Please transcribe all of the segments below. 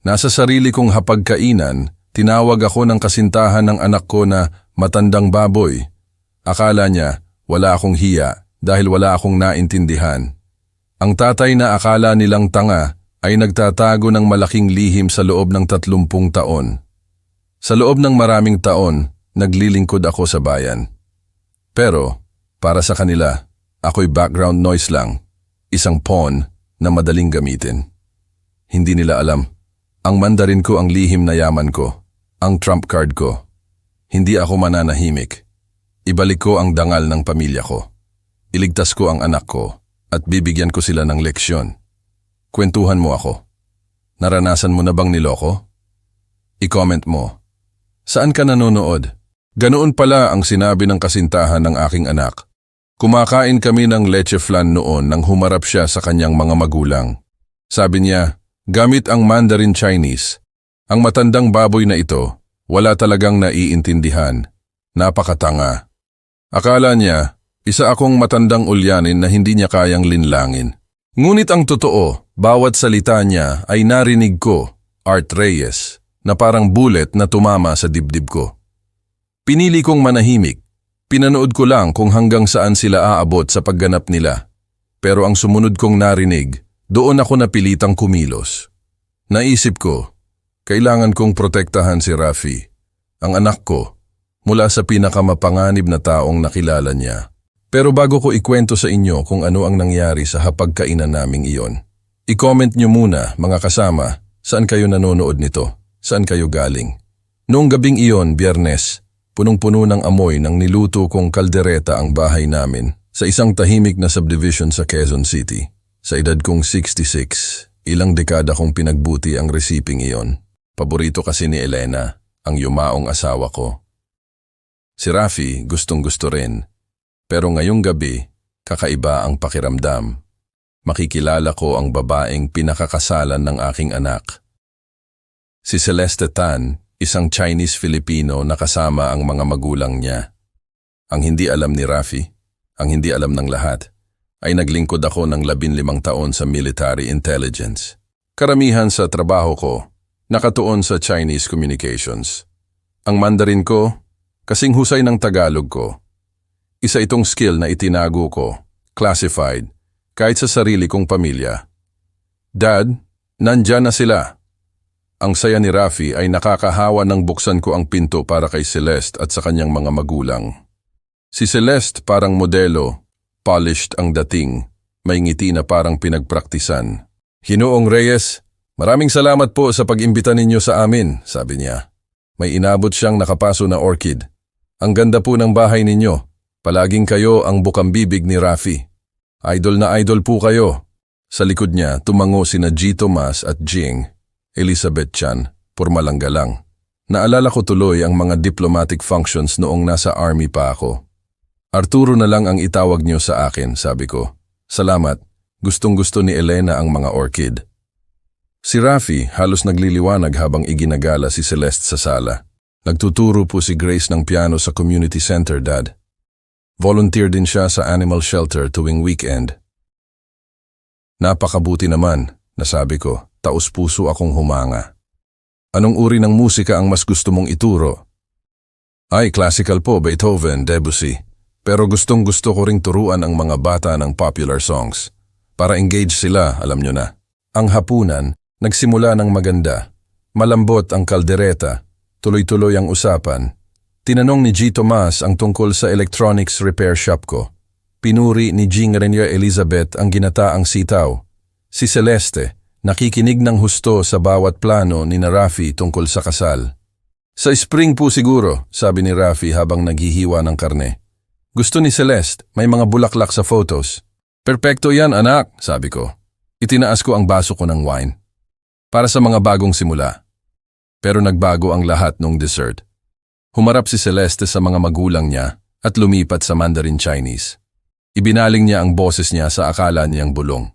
Nasa sarili kong hapagkainan, tinawag ako ng kasintahan ng anak ko na matandang baboy. Akala niya wala akong hiya dahil wala akong naintindihan. Ang tatay na akala nilang tanga ay nagtatago ng malaking lihim sa loob ng 30 taon. Sa loob ng maraming taon, naglilingkod ako sa bayan. Pero, para sa kanila, ako'y background noise lang, isang pawn na madaling gamitin. Hindi nila alam, ang Mandarin ko ang lihim na yaman ko, ang trump card ko. Hindi ako mananahimik. Ibalik ko ang dangal ng pamilya ko. Iligtas ko ang anak ko at bibigyan ko sila ng leksyon. Kwentuhan mo ako. Naranasan mo na bang niloko? I-comment mo. Saan ka nanonood? Ganoon pala ang sinabi ng kasintahan ng aking anak. Kumakain kami ng leche flan noon nang humarap siya sa kanyang mga magulang. Sabi niya, gamit ang Mandarin Chinese, ang matandang baboy na ito, wala talagang naiintindihan. Napakatanga. Akala niya, isa akong matandang ulyanin na hindi niya kayang linlangin. Ngunit ang totoo, bawat salita niya ay narinig ko, Art Reyes, na parang bullet na tumama sa dibdib ko. Pinili kong manahimik. Pinanood ko lang kung hanggang saan sila aabot sa pagganap nila. Pero ang sumunod kong narinig, doon ako napilitang kumilos. Naisip ko, kailangan kong protektahan si Rafi, ang anak ko, mula sa pinakamapanganib na taong nakilala niya. Pero bago ko ikwento sa inyo kung ano ang nangyari sa hapagkainan naming iyon, i-comment nyo muna mga kasama, saan kayo nanonood nito, saan kayo galing. Noong gabing iyon, Biyernes, punong-puno ng amoy ng niluto kong kaldereta ang bahay namin sa isang tahimik na subdivision sa Quezon City. Sa edad kong 66, ilang dekada kong pinagbuti ang resiping iyon. Paborito kasi ni Elena, ang yumaong asawa ko. Si Rafi gustong-gusto rin. Pero ngayong gabi, kakaiba ang pakiramdam. Makikilala ko ang babaeng pinakakasalan ng aking anak. Si Celeste Tan, isang Chinese-Filipino na kasama ang mga magulang niya. Ang hindi alam ni Rafi, ang hindi alam ng lahat, ay naglingkod ako ng 15 taon sa military intelligence. Karamihan sa trabaho ko, nakatuon sa Chinese communications. Ang Mandarin ko, kasing husay ng Tagalog ko. Isa itong skill na itinago ko, classified, kahit sa sarili kong pamilya. Dad, nandyan na sila. Ang saya ni Rafi ay nakakahawa nang buksan ko ang pinto para kay Celeste at sa kanyang mga magulang. Si Celeste parang modelo, polished ang dating, may ngiti na parang pinagpraktisan. Ginoong Reyes, maraming salamat po sa pag-imbita ninyo sa amin, sabi niya. May inabot siyang nakapaso na orchid. Ang ganda po ng bahay ninyo. Palaging kayo ang bukambibig ni Rafi. Idol na idol po kayo. Sa likod niya, tumango sina G. Tomas at Jing. Elizabeth Chan, pormalang galang. Naalala ko tuloy ang mga diplomatic functions noong nasa army pa ako. Arturo na lang ang itawag niyo sa akin, sabi ko. Salamat, gustong-gusto ni Elena ang mga orchid. Si Rafi halos nagliliwanag habang iginagala si Celeste sa sala. Nagtuturo po si Grace ng piano sa community center, Dad. Volunteer din siya sa animal shelter tuwing weekend. Napakabuti naman, nasabi ko, taos-puso akong humanga. Anong uri ng musika ang mas gusto mong ituro? Ay, classical po, Beethoven, Debussy. Pero gustong-gusto ko ring turuan ang mga bata ng popular songs. Para engage sila, alam nyo na. Ang hapunan, nagsimula ng maganda. Malambot ang kaldereta, tuloy-tuloy ang usapan. Tinanong ni G. Tomas ang tungkol sa electronics repair shop ko. Pinuri ni Jing Renier Elizabeth ang ginataang sitaw. Si Celeste, nakikinig ng husto sa bawat plano ni na Rafi tungkol sa kasal. Sa spring po siguro, sabi ni Rafi habang naghihiwa ng karne. Gusto ni Celeste, may mga bulaklak sa photos. Perpekto yan, anak, sabi ko. Itinaas ko ang baso ko ng wine. Para sa mga bagong simula. Pero nagbago ang lahat nung dessert. Humarap si Celeste sa mga magulang niya at lumipat sa Mandarin Chinese. Ibinaling niya ang boses niya sa akala niyang bulong.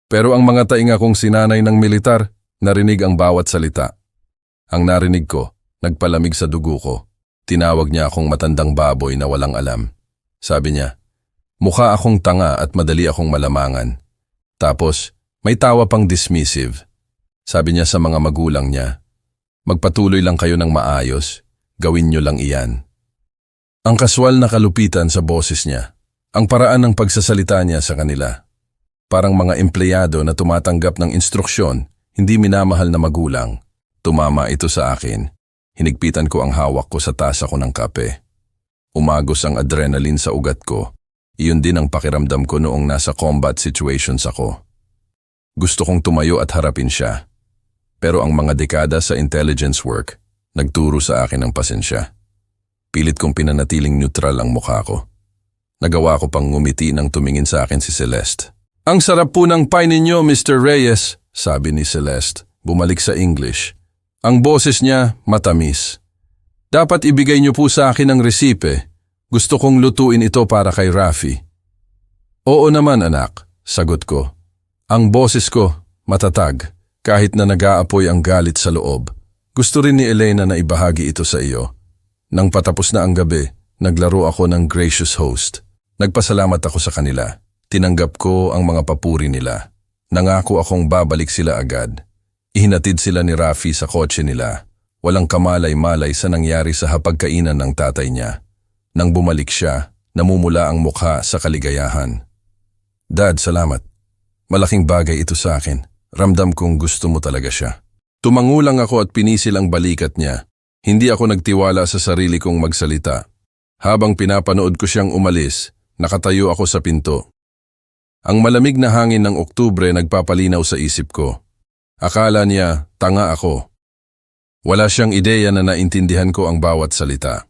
Pero ang mga tainga kong sinanay ng militar, narinig ang bawat salita. Ang narinig ko, nagpalamig sa dugo ko. Tinawag niya akong matandang baboy na walang alam. Sabi niya, mukha akong tanga at madali akong malamangan. Tapos, may tawa pang dismissive. Sabi niya sa mga magulang niya, magpatuloy lang kayo ng maayos, gawin niyo lang iyan. Ang kaswal na kalupitan sa boses niya, ang paraan ng pagsasalita niya sa kanila. Parang mga empleyado na tumatanggap ng instruksyon, hindi minamahal na magulang. Tumama ito sa akin. Hinigpitan ko ang hawak ko sa tasa ko ng kape. Umagos ang adrenaline sa ugat ko. Iyon din ang pakiramdam ko noong nasa combat situations ako. Gusto kong tumayo at harapin siya. Pero ang mga dekada sa intelligence work, nagturo sa akin ng pasensya. Pilit kong pinanatiling neutral ang mukha ko. Nagawa ko pang ngumiti nang tumingin sa akin si Celeste. Ang sarap po ng pie ninyo, Mr. Reyes, sabi ni Celeste. Bumalik sa English. Ang boses niya, matamis. Dapat ibigay niyo po sa akin ang resipe. Gusto kong lutuin ito para kay Rafi. Oo naman anak, sagot ko. Ang boses ko, matatag. Kahit na nag-aapoy ang galit sa loob, gusto rin ni Elena na ibahagi ito sa iyo. Nang patapos na ang gabi, naglaro ako ng gracious host. Nagpasalamat ako sa kanila. Tinanggap ko ang mga papuri nila. Nangako akong babalik sila agad. Ihinatid sila ni Rafi sa kotse nila. Walang kamalay-malay sa nangyari sa hapagkainan ng tatay niya. Nang bumalik siya, namumula ang mukha sa kaligayahan. Dad, salamat. Malaking bagay ito sa akin. Ramdam kong gusto mo talaga siya. Tumangulang ako at pinisil ang balikat niya. Hindi ako nagtiwala sa sarili kong magsalita. Habang pinapanood ko siyang umalis, nakatayo ako sa pinto. Ang malamig na hangin ng Oktubre nagpapalinaw sa isip ko. Akala niya, tanga ako. Wala siyang ideya na naintindihan ko ang bawat salita.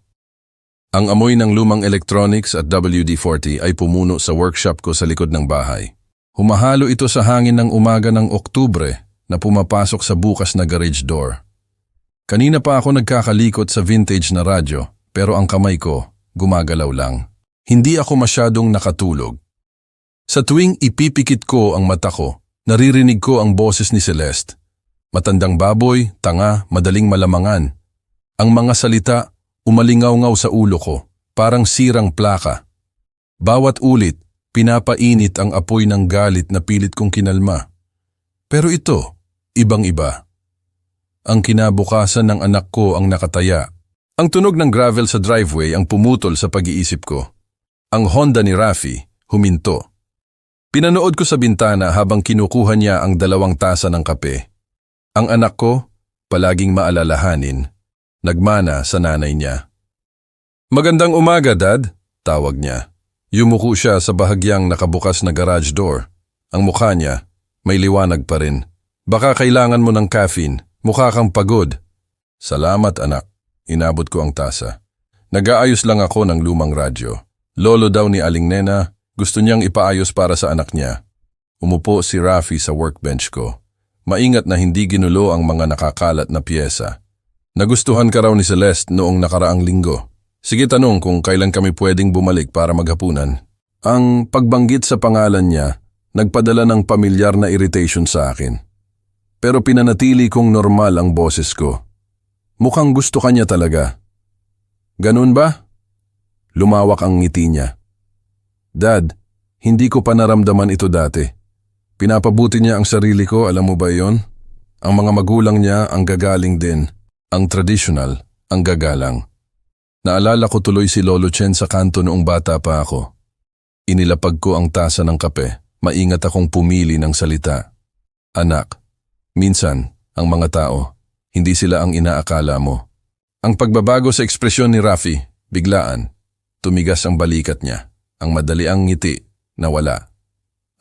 Ang amoy ng lumang electronics at WD-40 ay pumuno sa workshop ko sa likod ng bahay. Humahalo ito sa hangin ng umaga ng Oktubre na pumapasok sa bukas na garage door. Kanina pa ako nagkakalikot sa vintage na radyo pero ang kamay ko gumagalaw lang. Hindi ako masyadong nakatulog. Sa tuwing ipipikit ko ang mata ko, naririnig ko ang boses ni Celeste. Matandang baboy, tanga, madaling malamangan. Ang mga salita umalingaw-ngaw sa ulo ko, parang sirang plaka. Bawat ulit, pinapainit ang apoy ng galit na pilit kong kinalma. Pero ito, ibang-iba. Ang kinabukasan ng anak ko ang nakataya. Ang tunog ng gravel sa driveway ang pumutol sa pag-iisip ko. Ang Honda ni Rafi, huminto. Pinanood ko sa bintana habang kinukuha niya ang 2 tasa ng kape. Ang anak ko, palaging maalalahanin, nagmana sa nanay niya. Magandang umaga, Dad, tawag niya. Yumuko siya sa bahagyang nakabukas na garage door. Ang mukha niya, may liwanag pa rin. Baka kailangan mo ng caffeine. Mukha kang pagod. Salamat anak. Inabot ko ang tasa. Nag-aayos lang ako ng lumang radyo. Lolo daw ni Aling Nena, gusto niyang ipaayos para sa anak niya. Umupo si Rafi sa workbench ko. Maingat na hindi ginulo ang mga nakakalat na piyesa. Nagustuhan ka raw ni Celeste noong nakaraang linggo. Sige tanong kung kailan kami pwedeng bumalik para maghapunan. Ang pagbanggit sa pangalan niya, nagpadala ng pamilyar na irritation sa akin. Pero pinanatili kong normal ang boses ko. Mukhang gusto ka niya talaga. Ganun ba? Lumawak ang ngiti niya. Dad, hindi ko pa naramdaman ito dati. Pinapabuti niya ang sarili ko, alam mo ba yon? Ang mga magulang niya ang gagaling din. Ang traditional, ang gagalang. Naalala ko tuloy si Lolo Chen sa kanto noong bata pa ako. Inilapag ko ang tasa ng kape. Maingat akong pumili ng salita. Anak, minsan, ang mga tao, hindi sila ang inaakala mo. Ang pagbabago sa ekspresyon ni Rafi, biglaan. Tumigas ang balikat niya. Ang madali ang ngiti, nawala.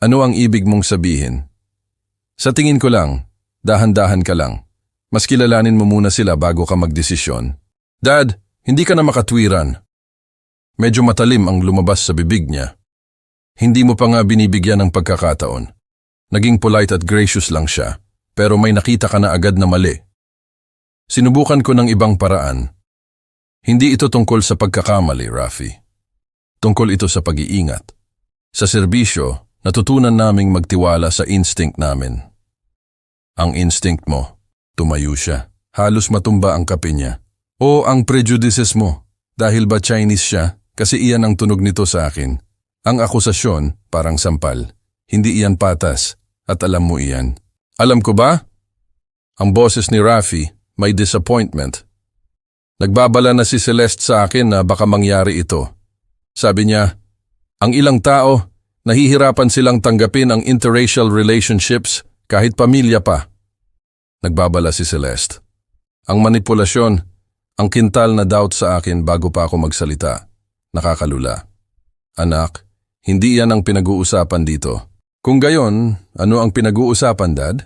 Ano ang ibig mong sabihin? Sa tingin ko lang, dahan-dahan ka lang. Mas kilalanin mo muna sila bago ka magdesisyon. Dad, hindi ka na makatwiran. Medyo matalim ang lumabas sa bibig niya. Hindi mo pa nga binibigyan ng pagkakataon. Naging polite at gracious lang siya, pero may nakita ka na agad na mali. Sinubukan ko ng ibang paraan. Hindi ito tungkol sa pagkakamali, Rafi. Tungkol ito sa pag-iingat. Sa serbisyo, natutunan naming magtiwala sa instinct namin. Ang instinct mo, tumayo siya. Halos matumba ang kape niya. O ang prejudices mo, dahil ba Chinese siya, kasi iyan ang tunog nito sa akin. Ang akusasyon, parang sampal. Hindi iyan patas, at alam mo iyan. Alam ko ba? Ang boses ni Rafi, may disappointment. Nagbabala na si Celeste sa akin na baka mangyari ito. Sabi niya, ang ilang tao, nahihirapan silang tanggapin ang interracial relationships kahit pamilya pa. Nagbabala si Celeste. Ang manipulasyon, ang kintal na doubt sa akin bago pa ako magsalita. Nakakalula. Anak, hindi yan ang pinag-uusapan dito. Kung gayon, ano ang pinag-uusapan, Dad?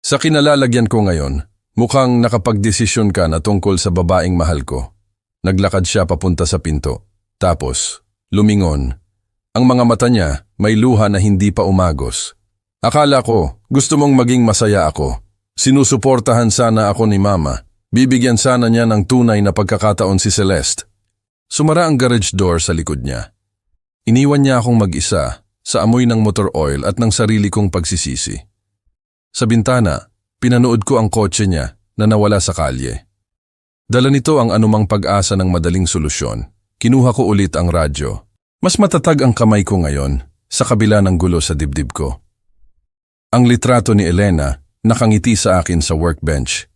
Sa kinalalagyan ko ngayon, mukhang nakapagdesisyon ka na tungkol sa babaeng mahal ko. Naglakad siya papunta sa pinto. Tapos, lumingon. Ang mga mata niya may luha na hindi pa umagos. Akala ko, gusto mong maging masaya ako. Sinusuportahan sana ako ni Mama. Bibigyan sana niya ng tunay na pagkakataon si Celeste. Sumara ang garage door sa likod niya. Iniwan niya akong mag-isa sa amoy ng motor oil at ng sarili kong pagsisisi. Sa bintana, pinanood ko ang kotse niya na nawala sa kalye. Dala nito ang anumang pag-asa ng madaling solusyon. Kinuha ko ulit ang radyo. Mas matatag ang kamay ko ngayon sa kabila ng gulo sa dibdib ko. Ang litrato ni Elena nakangiti sa akin sa workbench.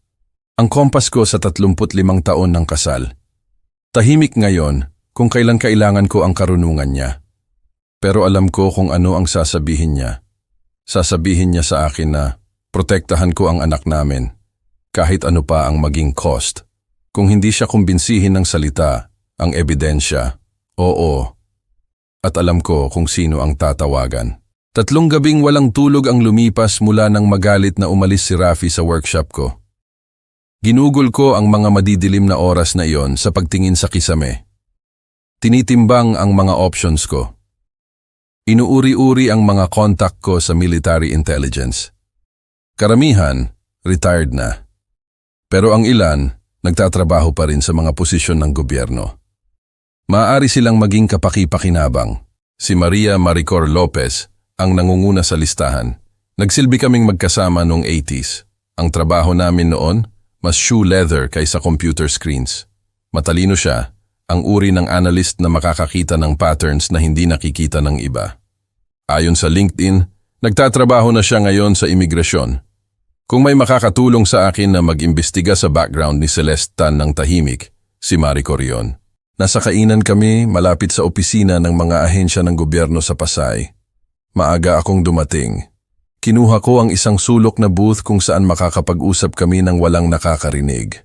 Ang kompas ko sa 35 taon ng kasal. Tahimik ngayon kung kailan kailangan ko ang karunungan niya. Pero alam ko kung ano ang sasabihin niya. Sasabihin niya sa akin na protektahan ko ang anak namin, kahit ano pa ang maging cost. Kung hindi siya kumbinsihin ng salita, ang ebidensya, oo. At alam ko kung sino ang tatawagan. 3 gabing walang tulog ang lumipas mula nang magalit na umalis si Rafi sa workshop ko. Ginugol ko ang mga madidilim na oras na iyon sa pagtingin sa kisame. Tinitimbang ang mga options ko. Inuuri-uri ang mga contact ko sa military intelligence. Karamihan, retired na. Pero ang ilan, nagtatrabaho pa rin sa mga posisyon ng gobyerno. Maaari silang maging kapaki-pakinabang. Si Maria Maricor Lopez ang nangunguna sa listahan. Nagsilbi kaming magkasama noong 80s. Ang trabaho namin noon, mas shoe leather kaysa computer screens. Matalino siya, ang uri ng analyst na makakakita ng patterns na hindi nakikita ng iba. Ayon sa LinkedIn, nagtatrabaho na siya ngayon sa imigrasyon. Kung may makakatulong sa akin na mag-imbestiga sa background ni Celeste Tan ng tahimik, si Maricor yon. Nasa kainan kami malapit sa opisina ng mga ahensya ng gobyerno sa Pasay. Maaga akong dumating. Kinuha ko ang isang sulok na booth kung saan makakapag-usap kami ng walang nakakarinig.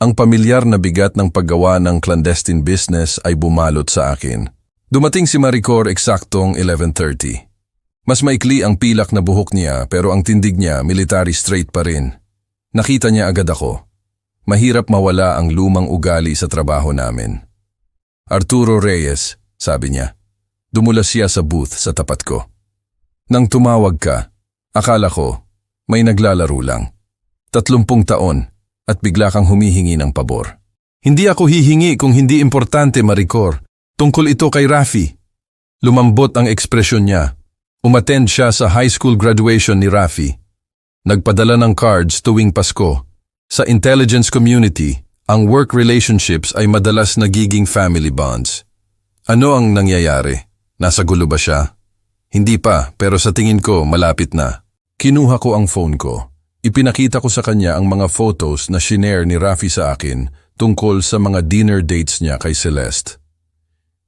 Ang pamilyar na bigat ng paggawa ng clandestine business ay bumalot sa akin. Dumating si Maricor eksaktong 11:30. Mas maikli ang pilak na buhok niya pero ang tindig niya military straight pa rin. Nakita niya agad ako. Mahirap mawala ang lumang ugali sa trabaho namin. Arturo Reyes, sabi niya. Dumulas siya sa booth sa tapat ko. Nang tumawag ka, akala ko may naglalaro lang. 30 taon. At bigla kang humihingi ng pabor. Hindi ako hihingi kung hindi importante, Maricor. Tungkol ito kay Rafi. Lumambot ang ekspresyon niya. Umattend siya sa high school graduation ni Rafi. Nagpadala ng cards tuwing Pasko. Sa intelligence community, ang work relationships ay madalas nagiging family bonds. Ano ang nangyayari? Nasa gulo ba siya? Hindi pa, pero sa tingin ko malapit na. Kinuha ko ang phone ko. Ipinakita ko sa kanya ang mga photos na shinare ni Rafi sa akin tungkol sa mga dinner dates niya kay Celeste.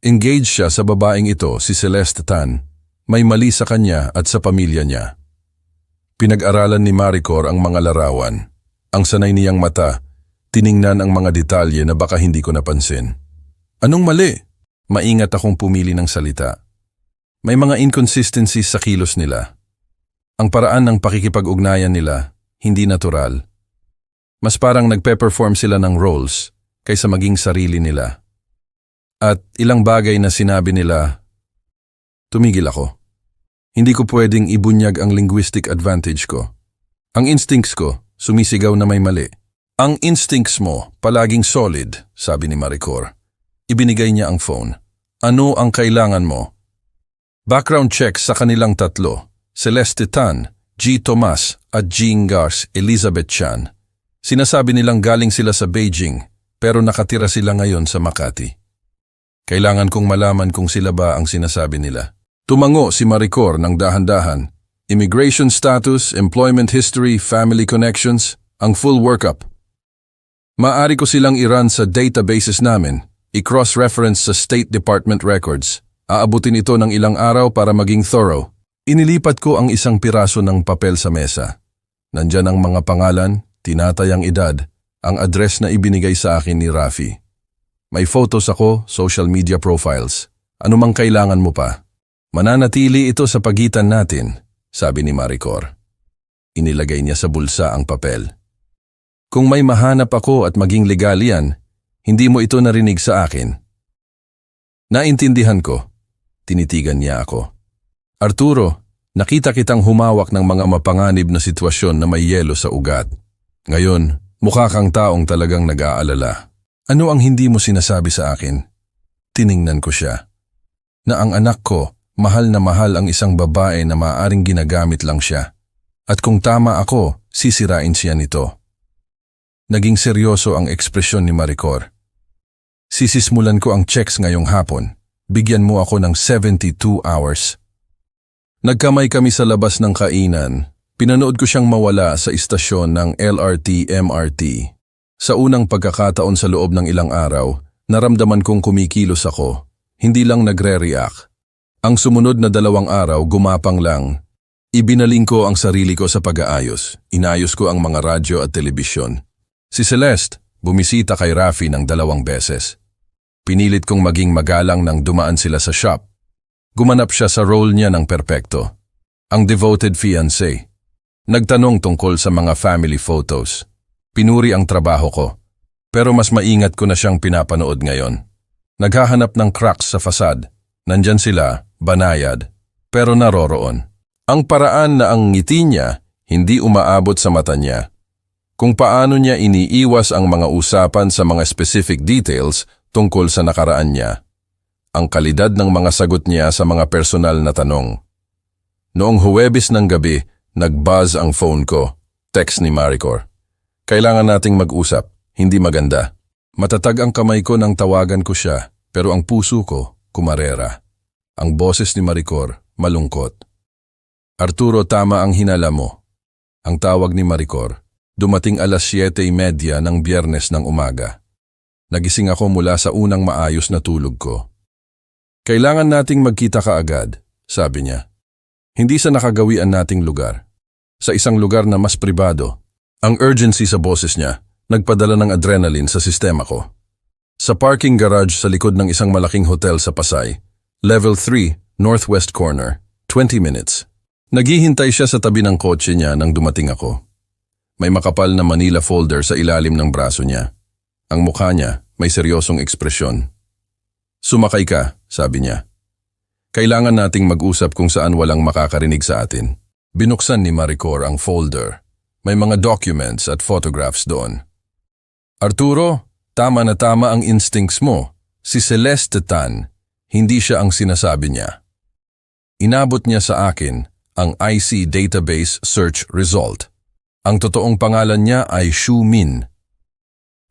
Engaged siya sa babaeng ito, si Celeste Tan. May mali sa kanya at sa pamilya niya. Pinag-aralan ni Maricor ang mga larawan. Ang sanay niyang mata, tiningnan ang mga detalye na baka hindi ko napansin. Anong mali? Maingat akong pumili ng salita. May mga inconsistencies sa kilos nila. Ang paraan ng pakikipag-ugnayan nila, hindi natural. Mas parang nagpe-perform sila ng roles kaysa maging sarili nila. At ilang bagay na sinabi nila, tumigil ako. Hindi ko pwedeng ibunyag ang linguistic advantage ko. Ang instincts ko, sumisigaw na may mali. Ang instincts mo, palaging solid, sabi ni Maricor. Ibinigay niya ang phone. Ano ang kailangan mo? Background check sa kanilang tatlo, Celeste Tan, G. Tomas at Jean Gars Elizabeth Chan. Sinasabi nilang galing sila sa Beijing pero nakatira sila ngayon sa Makati. Kailangan kong malaman kung sila ba ang sinasabi nila. Tumango si Maricor ng dahan-dahan. Immigration status, employment history, family connections, ang full workup. Maaari ko silang i-run sa databases namin, i-cross-reference sa State Department records. Aabutin ito ng ilang araw para maging thorough. Inilipat ko ang isang piraso ng papel sa mesa. Nandyan ang mga pangalan, tinatayang edad, ang address na ibinigay sa akin ni Rafi. May photos ako, social media profiles. Ano mang kailangan mo pa? Mananatili ito sa pagitan natin, sabi ni Maricor. Inilagay niya sa bulsa ang papel. Kung may mahanap ako at maging legal yan, hindi mo ito narinig sa akin. Naintindihan ko. Tinitigan niya ako. Arturo, nakita kitang humawak ng mga mapanganib na sitwasyon na may yelo sa ugat. Ngayon, mukha kang taong talagang nag-aalala. Ano ang hindi mo sinasabi sa akin? Tiningnan ko siya. Na ang anak ko, mahal na mahal ang isang babae na maaaring ginagamit lang siya. At kung tama ako, sisirain siya nito. Naging seryoso ang ekspresyon ni Maricor. Sisismulan ko ang checks ngayong hapon. Bigyan mo ako ng 72 hours. Nagkamay kami sa labas ng kainan. Pinanood ko siyang mawala sa istasyon ng LRT-MRT. Sa unang pagkakataon sa loob ng ilang araw, naramdaman kong kumikilos ako. Hindi lang nagre-react. Ang sumunod na 2 araw, gumapang lang. Ibinaling ko ang sarili ko sa pag-aayos. Inayos ko ang mga radyo at telebisyon. Si Celeste, bumisita kay Rafi ng 2 beses. Pinilit kong maging magalang nang dumaan sila sa shop. Gumanap siya sa role niya ng perpekto. Ang devoted fiancé. Nagtanong tungkol sa mga family photos. Pinuri ang trabaho ko. Pero mas maingat ko na siyang pinapanood ngayon. Naghahanap ng cracks sa fasad. Nandyan sila, banayad, pero naroroon. Ang paraan na ang ngiti niya hindi umaabot sa mata niya. Kung paano niya iniiwas ang mga usapan sa mga specific details tungkol sa nakaraan niya. Ang kalidad ng mga sagot niya sa mga personal na tanong. Noong Huwebes ng gabi, nag-buzz ang phone ko. Text ni Maricor. Kailangan nating mag-usap, hindi maganda. Matatag ang kamay ko nang tawagan ko siya, pero ang puso ko, kumarera. Ang boses ni Maricor, malungkot. Arturo, tama ang hinala mo. Ang tawag ni Maricor, dumating alas 7:30 ng Biyernes ng umaga. Nagising ako mula sa unang maayos na tulog ko. Kailangan nating magkita kaagad, sabi niya. Hindi sa nakagawian nating lugar. Sa isang lugar na mas pribado. Ang urgency sa boses niya, nagpadala ng adrenaline sa sistema ko. Sa parking garage sa likod ng isang malaking hotel sa Pasay, Level 3, Northwest Corner, 20 minutes. Naghihintay siya sa tabi ng kotse niya nang dumating ako. May makapal na Manila folder sa ilalim ng braso niya. Ang mukha niya may seryosong ekspresyon. Sumakay ka, sabi niya. Kailangan nating mag-usap kung saan walang makakarinig sa atin. Binuksan ni Maricor ang folder. May mga documents at photographs doon. Arturo, tama na tama ang instincts mo. Si Celeste Tan, hindi siya ang sinasabi niya. Inabot niya sa akin ang IC database search result. Ang totoong pangalan niya ay Shu Min.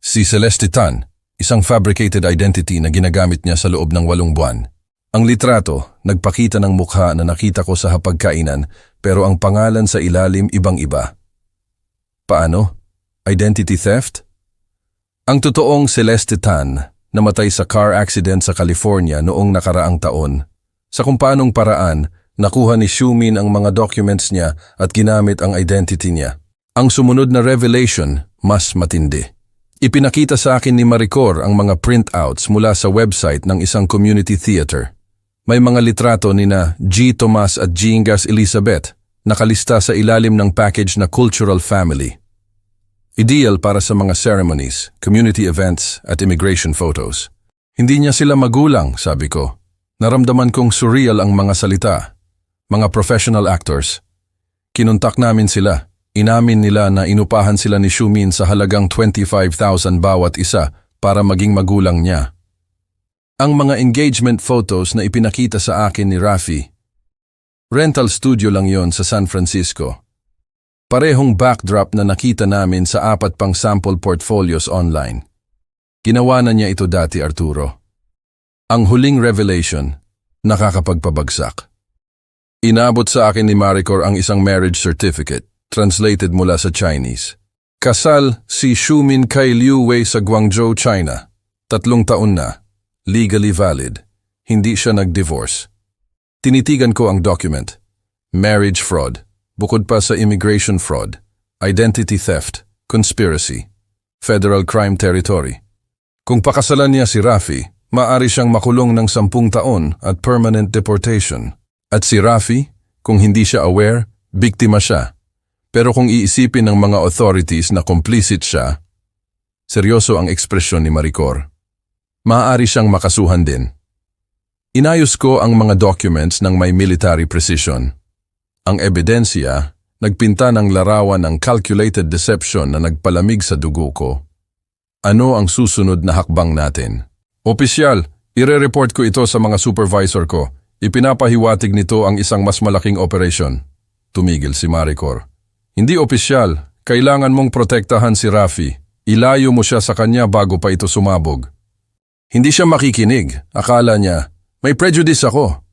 Si Celeste Tan, isang fabricated identity na ginagamit niya sa loob ng 8 buwan. Ang litrato, nagpakita ng mukha na nakita ko sa hapagkainan pero ang pangalan sa ilalim ibang-iba. Paano? Identity theft? Ang totoong Celeste Tan, namatay sa car accident sa California noong nakaraang taon. Sa kung paanong paraan, nakuha ni Shu Min ang mga documents niya at ginamit ang identity niya. Ang sumunod na revelation, mas matindi. Ipinakita sa akin ni Maricor ang mga printouts mula sa website ng isang community theater. May mga litrato nina G. Tomas at Gingas Elizabeth, nakalista sa ilalim ng package na Cultural Family. Ideal para sa mga ceremonies, community events at immigration photos. Hindi niya sila magulang, sabi ko. Naramdaman kong surreal ang mga salita. Mga professional actors. Kinuntak namin sila. Inamin nila na inupahan sila ni Shu Min sa halagang 25,000 bawat isa para maging magulang niya. Ang mga engagement photos na ipinakita sa akin ni Rafi, rental studio lang yon sa San Francisco. Parehong backdrop na nakita namin sa 4 pang sample portfolios online. Ginawa na niya ito dati, Arturo. Ang huling revelation, nakakapagpabagsak. Inabot sa akin ni Maricor ang isang marriage certificate, translated mula sa Chinese. Kasal si Xiumin kay Liu Wei sa Guangzhou, China. 3 taon na. Legally valid. Hindi siya nag-divorce. Tinitigan ko ang document. Marriage fraud. Bukod pa sa immigration fraud. Identity theft. Conspiracy. Federal crime territory. Kung pakasalan niya si Rafi, maaari siyang makulong ng 10 taon at permanent deportation. At si Rafi, kung hindi siya aware, biktima siya. Pero kung iisipin ng mga authorities na complicit siya, seryoso ang ekspresyon ni Maricor. Maaari siyang makasuhan din. Inayos ko ang mga documents ng may military precision. Ang ebidensya, nagpinta ng larawan ng calculated deception na nagpalamig sa dugo ko. Ano ang susunod na hakbang natin? Opisyal, ire-report ko ito sa mga supervisor ko. Ipinapahiwatig nito ang isang mas malaking operasyon. Tumigil si Maricor. Hindi opisyal, kailangan mong protektahan si Rafi. Ilayo mo siya sa kanya bago pa ito sumabog. Hindi siya makikinig. Akala niya, may prejudice ako.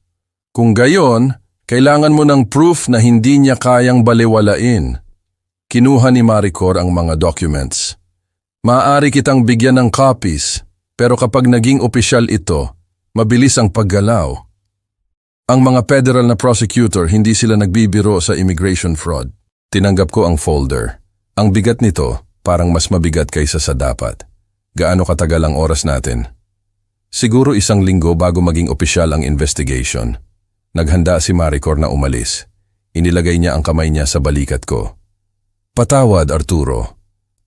Kung gayon, kailangan mo ng proof na hindi niya kayang baliwalain. Kinuha ni Maricor ang mga documents. Maaari kitang bigyan ng copies, pero kapag naging opisyal ito, mabilis ang paggalaw. Ang mga federal na prosecutor, hindi sila nagbibiro sa immigration fraud. Tinanggap ko ang folder. Ang bigat nito, parang mas mabigat kaysa sa dapat. Gaano katagal ang oras natin? Siguro 1 linggo bago maging opisyal ang investigation. Naghanda si Maricor na umalis. Inilagay niya ang kamay niya sa balikat ko. Patawad, Arturo.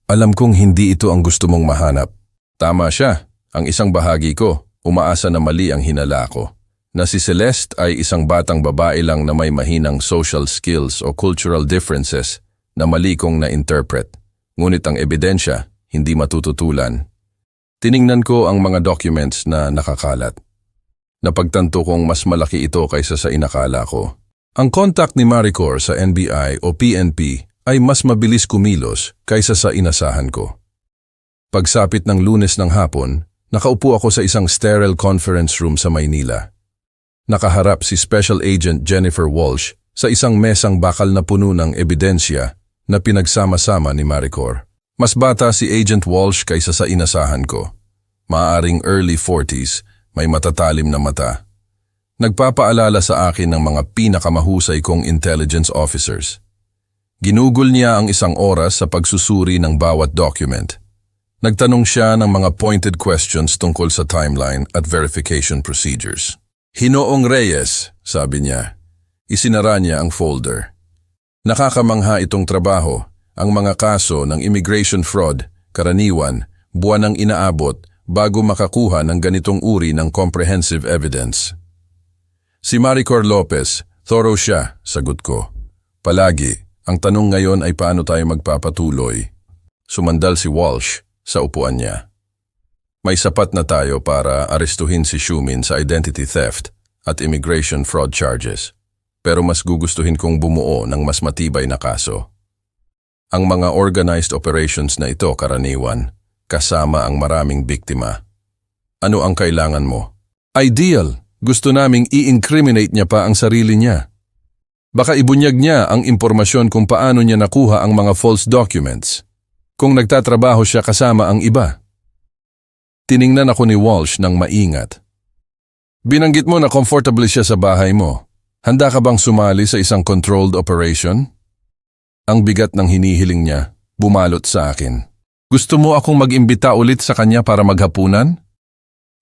Alam kong hindi ito ang gusto mong mahanap. Tama siya. Ang isang bahagi ko, umaasa na mali ang hinala ko. Na si Celeste ay isang batang babae lang na may mahinang social skills o cultural differences na mali kong na-interpret. Ngunit ang ebidensya, hindi matututulan. Tiningnan ko ang mga documents na nakakalat. Napagtanto kong mas malaki ito kaysa sa inakala ko. Ang contact ni Maricor sa NBI o PNP ay mas mabilis kumilos kaysa sa inasahan ko. Pagsapit ng Lunes ng hapon, nakaupo ako sa isang sterile conference room sa Maynila. Nakaharap si Special Agent Jennifer Walsh sa isang mesang bakal na puno ng ebidensya na pinagsama-sama ni Maricor. Mas bata si Agent Walsh kaysa sa inasahan ko. Maaaring early 40s, may matatalim na mata. Nagpapaalala sa akin ng mga pinakamahusay kong intelligence officers. Ginugol niya ang 1 oras sa pagsusuri ng bawat document. Nagtanong siya ng mga pointed questions tungkol sa timeline at verification procedures. Hinoong Reyes, sabi niya. Isinara niya ang folder. Nakakamangha itong trabaho. Ang mga kaso ng immigration fraud, karaniwan, buwan ang inaabot bago makakuha ng ganitong uri ng comprehensive evidence. Si Maricor Lopez, thorough siya, sagot ko. Palagi, ang tanong ngayon ay paano tayo magpapatuloy. Sumandal si Walsh sa upuan niya. May sapat na tayo para arestuhin si Xiumin sa identity theft at immigration fraud charges. Pero mas gugustuhin kong bumuo ng mas matibay na kaso. Ang mga organized operations na ito karaniwan, kasama ang maraming biktima. Ano ang kailangan mo? Ideal! Gusto naming i-incriminate niya pa ang sarili niya. Baka ibunyag niya ang impormasyon kung paano niya nakuha ang mga false documents. Kung nagtatrabaho siya kasama ang iba. Tiningnan ako ni Walsh ng maingat. Binanggit mo na comfortable siya sa bahay mo. Handa ka bang sumali sa isang controlled operation? Ang bigat ng hinihiling niya, bumalot sa akin. Gusto mo akong mag-imbita ulit sa kanya para maghapunan?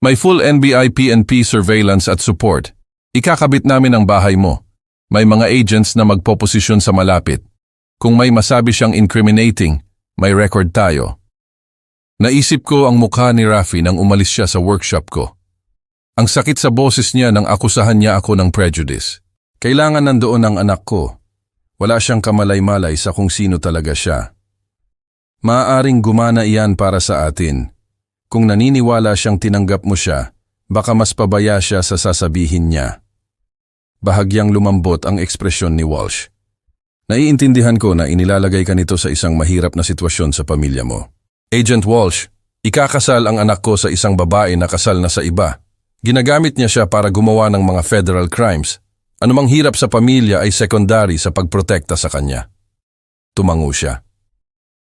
May full NBI PNP surveillance at support. Ikakabit namin ang bahay mo. May mga agents na magpoposisyon sa malapit. Kung may masabi siyang incriminating, may record tayo. Naisip ko ang mukha ni Rafi nang umalis siya sa workshop ko. Ang sakit sa boses niya nang akusahan niya ako ng prejudice. Kailangan nandoon ang anak ko. Wala siyang kamalay-malay sa kung sino talaga siya. Maaaring gumana iyan para sa atin. Kung naniniwala siyang tinanggap mo siya, baka mas pabaya siya sa sasabihin niya. Bahagyang lumambot ang ekspresyon ni Walsh. Naiintindihan ko na inilalagay ka nito sa isang mahirap na sitwasyon sa pamilya mo. Agent Walsh, ikakasal ang anak ko sa isang babae na kasal na sa iba. Ginagamit niya siya para gumawa ng mga federal crimes. Anumang hirap sa pamilya ay secondary sa pagprotekta sa kanya. Tumango siya.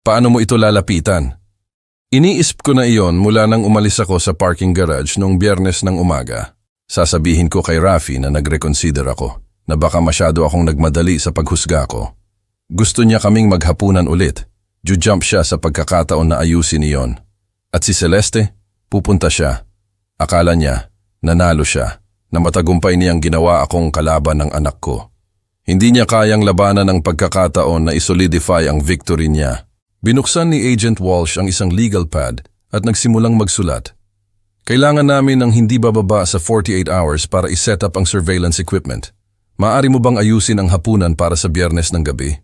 Paano mo ito lalapitan? Iniisip ko na iyon mula nang umalis ako sa parking garage noong Biyernes ng umaga. Sasabihin ko kay Rafi na nag-reconsider ako, na baka masyado akong nagmadali sa paghusga ko. Gusto niya kaming maghapunan ulit. Jujump siya sa pagkakataon na ayusin iyon. At si Celeste, pupunta siya. Akala niya, nanalo siya, na matagumpay niyang ginawa akong kalaban ng anak ko. Hindi niya kayang labanan ang pagkakataon na isolidify ang victory niya. Binuksan ni Agent Walsh ang isang legal pad at nagsimulang magsulat. Kailangan namin ng hindi bababa sa 48 hours para iset up ang surveillance equipment. Maaari mo bang ayusin ang hapunan para sa Biyernes ng gabi?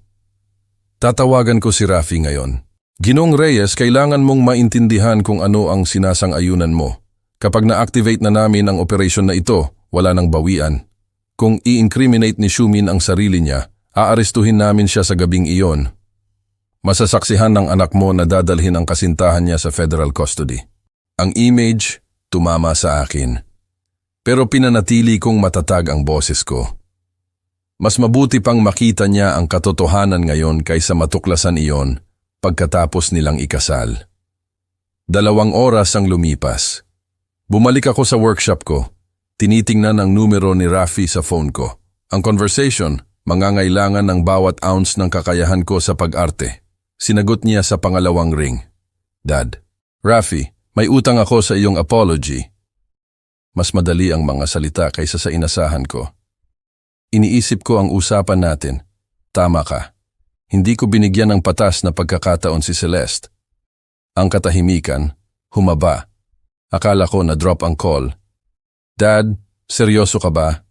Tatawagan ko si Rafi ngayon. Ginoong Reyes, kailangan mong maintindihan kung ano ang sinasang-ayunan mo. Kapag na-activate na namin ang operasyon na ito, wala nang bawian. Kung i-incriminate ni Shumin ang sarili niya, aarestuhin namin siya sa gabing iyon. Masasaksihan ng anak mo na dadalhin ang kasintahan niya sa federal custody. Ang image, tumama sa akin. Pero pinanatili kong matatag ang boses ko. Mas mabuti pang makita niya ang katotohanan ngayon kaysa matuklasan iyon pagkatapos nilang ikasal. 2 oras ang lumipas. Bumalik ako sa workshop ko. Tinitingnan ang numero ni Rafi sa phone ko. Ang conversation, mangangailangan ng bawat ounce ng kakayahan ko sa pag-arte. Sinagot niya sa pangalawang ring. Dad, Rafi, may utang ako sa iyong apology. Mas madali ang mga salita kaysa sa inasahan ko. Iniisip ko ang usapan natin. Tama ka. Hindi ko binigyan ng patas na pagkakataon si Celeste. Ang katahimikan, humaba. Akala ko na drop ang call. Dad, seryoso ka ba?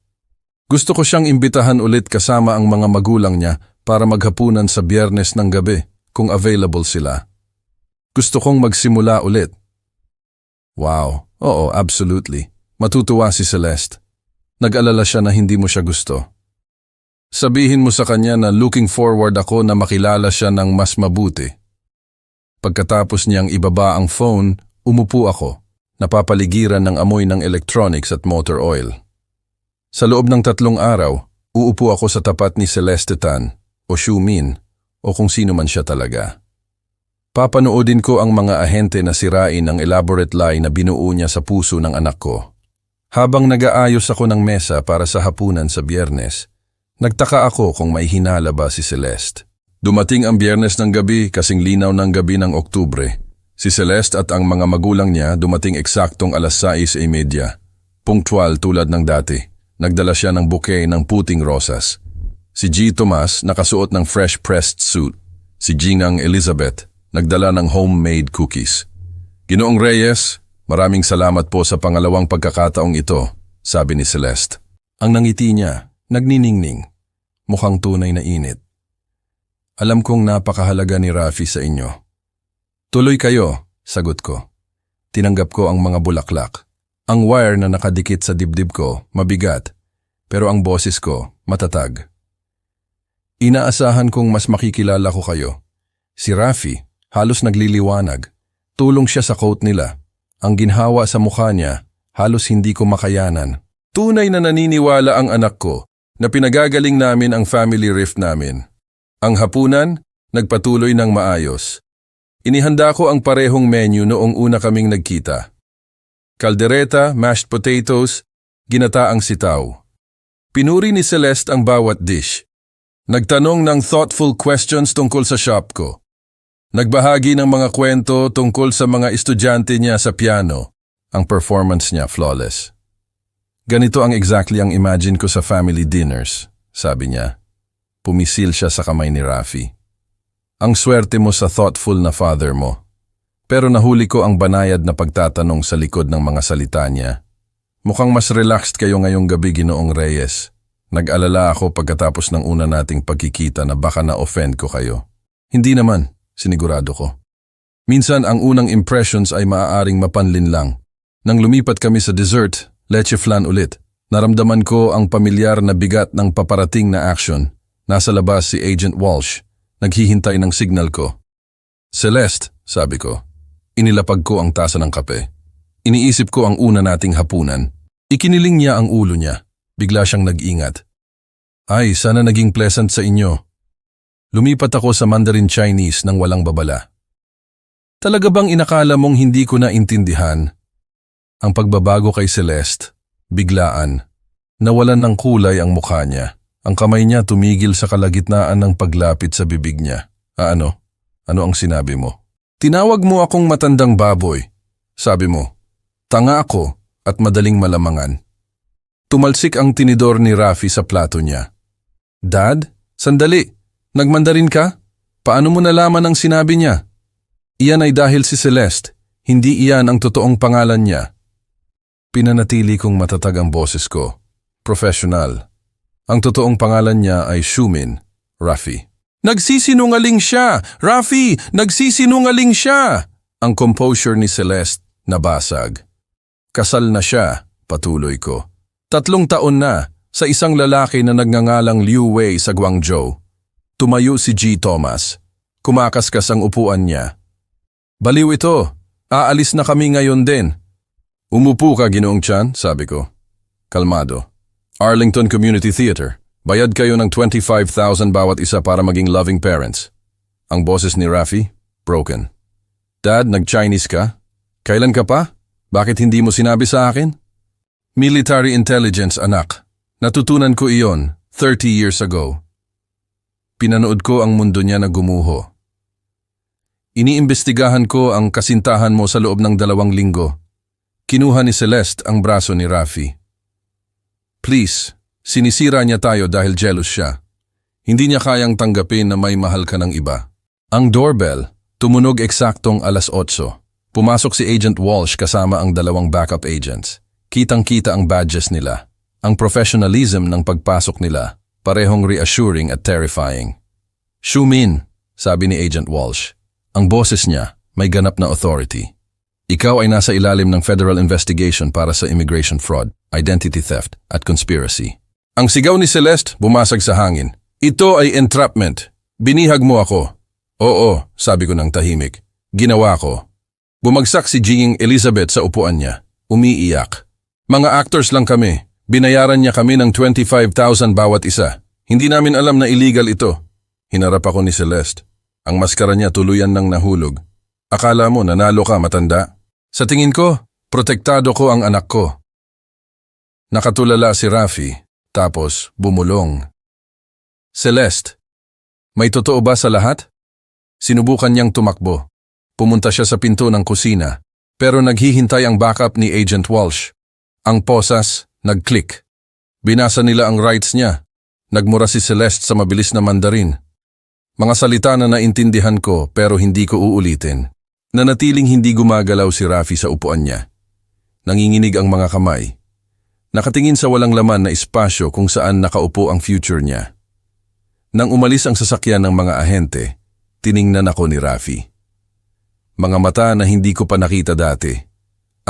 Gusto ko siyang imbitahan ulit kasama ang mga magulang niya para maghapunan sa Biyernes ng gabi kung available sila. Gusto kong magsimula ulit. Wow, oo, absolutely. Matutuwa si Celeste. Nag-alala siya na hindi mo siya gusto. Sabihin mo sa kanya na looking forward ako na makilala siya ng mas mabuti. Pagkatapos niyang ibaba ang phone, umupo ako, napapaligiran ng amoy ng electronics at motor oil. Sa loob ng 3 araw, uupo ako sa tapat ni Celeste Tan o Shumin o kung sino man siya talaga. Papanoodin ko ang mga ahente na sirain ang elaborate lie na binuo niya sa puso ng anak ko. Habang nag-aayos ako ng mesa para sa hapunan sa Biyernes, nagtaka ako kung may hinala ba si Celeste. Dumating ang Biyernes ng gabi kasing linaw ng gabi ng Oktubre. Si Celeste at ang mga magulang niya dumating eksaktong 6:30. Punctual tulad ng dati. Nagdala siya ng bouquet ng puting rosas. Si G. Tomas nakasuot ng fresh-pressed suit. Si Ginang Elizabeth nagdala ng homemade cookies. Ginoong Reyes, maraming salamat po sa pangalawang pagkakataong ito, sabi ni Celeste. Ang nangiti niya, nagniningning, mukhang tunay na init. Alam kong napakahalaga ni Rafi sa inyo. Tuloy kayo, sagot ko. Tinanggap ko ang mga bulaklak. Ang wire na nakadikit sa dibdib ko, mabigat, pero ang boses ko, matatag. Inaasahan kong mas makikilala ko kayo. Si Rafi, halos nagliliwanag. Tulong siya sa coat nila. Ang ginhawa sa mukha niya, halos hindi ko makayanan. Tunay na naniniwala ang anak ko na pinagagaling namin ang family rift namin. Ang hapunan, nagpatuloy ng maayos. Inihanda ko ang parehong menu noong una kaming nagkita. Kaldereta, mashed potatoes, ginataang sitaw. Pinuri ni Celeste ang bawat dish. Nagtanong ng thoughtful questions tungkol sa shop ko. Nagbahagi ng mga kwento tungkol sa mga estudyante niya sa piano. Ang performance niya flawless. Ganito ang exactly ang imagine ko sa family dinners, sabi niya. Pumisil siya sa kamay ni Rafi. Ang swerte mo sa thoughtful na father mo. Pero nahuli ko ang banayad na pagtatanong sa likod ng mga salita niya. Mukhang mas relaxed kayo ngayong gabi, Ginoong Reyes. Nag-alala ako pagkatapos ng una nating pagkikita na baka na-offend ko kayo. Hindi naman, sinigurado ko. Minsan ang unang impressions ay maaaring mapanlin lang. Nang lumipat kami sa dessert, leche flan ulit. Naramdaman ko ang pamilyar na bigat ng paparating na action. Nasa labas si Agent Walsh. Naghihintay ng signal ko. Celeste, sabi ko. Inilapag ko ang tasa ng kape. Iniisip ko ang una nating hapunan. Ikiniling niya ang ulo niya. Bigla siyang nag-ingat. Ay, sana naging pleasant sa inyo. Lumipat ako sa Mandarin Chinese nang walang babala. Talaga bang inakala mong hindi ko naintindihan? Ang pagbabago kay Celeste, biglaan. Nawalan ng kulay ang mukha niya. Ang kamay niya tumigil sa kalagitnaan ng paglapit sa bibig niya. Ano? Ano ang sinabi mo? Tinawag mo akong matandang baboy. Sabi mo, tanga ako at madaling malamangan. Tumalsik ang tinidor ni Rafi sa plato niya. Dad, sandali. Nagmandarin ka? Paano mo nalaman ang sinabi niya? Iyan ay dahil si Celeste. Hindi iyan ang totoong pangalan niya. Pinanatili kong matatag ang boses ko. Professional. Ang totoong pangalan niya ay Xiumin, Rafi. Nagsisinungaling siya! Rafi! Nagsisinungaling siya! Ang composure ni Celeste nabasag. Kasal na siya, patuloy ko. 3 taon na sa isang lalaki na nagngangalang Liu Wei sa Guangzhou. Tumayo si G. Thomas. Kumakaskas ang upuan niya. Baliw ito. Aalis na kami ngayon din. Umupo ka, Ginoong Chan, sabi ko. Kalmado. Arlington Community Theater. Bayad kayo ng 25,000 bawat isa para maging loving parents. Ang boses ni Rafi, broken. Dad, nag-Chinese ka? Kailan ka pa? Bakit hindi mo sinabi sa akin? Military intelligence, anak. Natutunan ko iyon 30 years ago. Pinanood ko ang mundo niya na gumuho. Iniimbestigahan ko ang kasintahan mo sa loob ng 2 linggo. Kinuha ni Celeste ang braso ni Rafi. Please, sinisira niya tayo dahil jealous siya. Hindi niya kayang tanggapin na may mahal ka ng iba. Ang doorbell, tumunog eksaktong 8:00. Pumasok si Agent Walsh kasama ang 2 backup agents. Kitang-kita ang badges nila. Ang professionalism ng pagpasok nila, parehong reassuring at terrifying. Xiumin, sabi ni Agent Walsh. Ang boses niya, may ganap na authority. Ikaw ay nasa ilalim ng federal investigation para sa immigration fraud, identity theft at conspiracy. Ang sigaw ni Celeste bumasag sa hangin. Ito ay entrapment. Binihag mo ako. Oo, sabi ko ng tahimik. Ginawa ko. Bumagsak si Jing Elizabeth sa upuan niya. Umiiyak. Mga actors lang kami. Binayaran niya kami ng 25,000 bawat isa. Hindi namin alam na illegal ito. Hinarap ako ni Celeste. Ang maskara niya tuluyan ng nahulog. Akala mo nanalo ka, matanda? Sa tingin ko, protektado ko ang anak ko. Nakatulala si Rafi, tapos bumulong. Celeste, may totoo ba sa lahat? Sinubukan niyang tumakbo. Pumunta siya sa pinto ng kusina, pero naghihintay ang backup ni Agent Walsh. Ang posas, nag-click. Binasa nila ang rights niya. Nagmura si Celeste sa mabilis na Mandarin. Mga salita na naintindihan ko pero hindi ko uulitin. Nanatiling hindi gumagalaw si Rafi sa upuan niya. Nanginginig ang mga kamay. Nakatingin sa walang laman na espasyo kung saan nakaupo ang future niya. Nang umalis ang sasakyan ng mga ahente, tiningnan ako ni Rafi. Mga mata na hindi ko pa nakita dati.